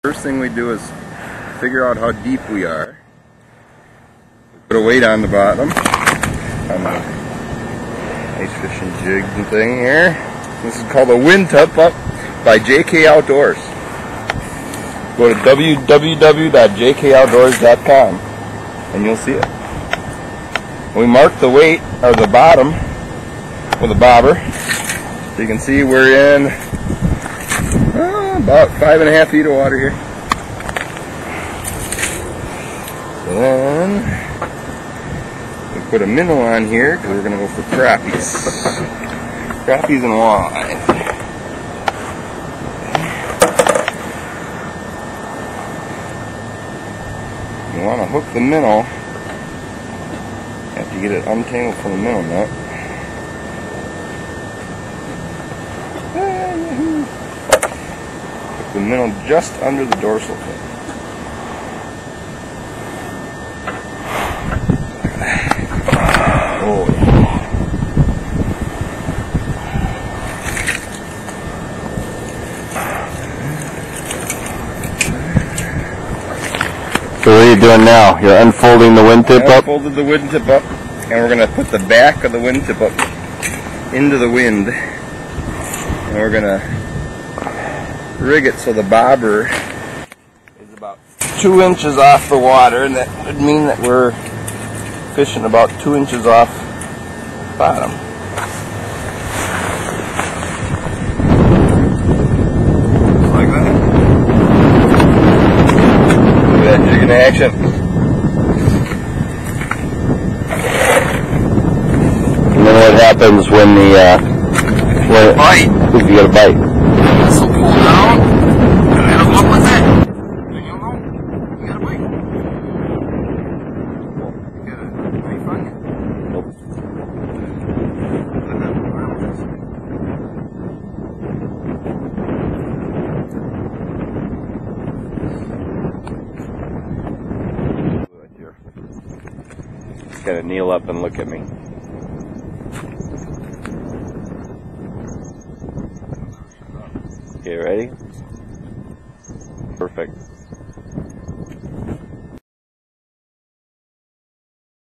First thing we do is figure out how deep we are. We put a weight on the bottom on the ice fishing jig and thing here. This is called a wind tipup by JKoutdoors. Go to www.JKoutdoors.com and you'll see it. We mark the weight of the bottom with a bobber, so you can see we're in about 5.5 feet of water here. So then we put a minnow on here because we're going to go for crappies. Crappies and walleye. You want to hook the minnow. You have to get it untangled from the minnow nut. The minnow just under the dorsal fin. Oh. So what are you doing now? You're unfolding the wind tip up? I unfolded the wind tip up, and we're going to put the back of the wind tip up into the wind, and we're going to rig it so the bobber is about 2 inches off the water, and that would mean that we're fishing about 2 inches off the bottom. Just like that. Look at that jig in action. And then what happens when the bite? If you get a bite. This will pull down, and it'll look with it. Then you'll know you got a bite. You got a knife on you? Nope. Just gotta kneel up and look at me. Okay, ready? Perfect.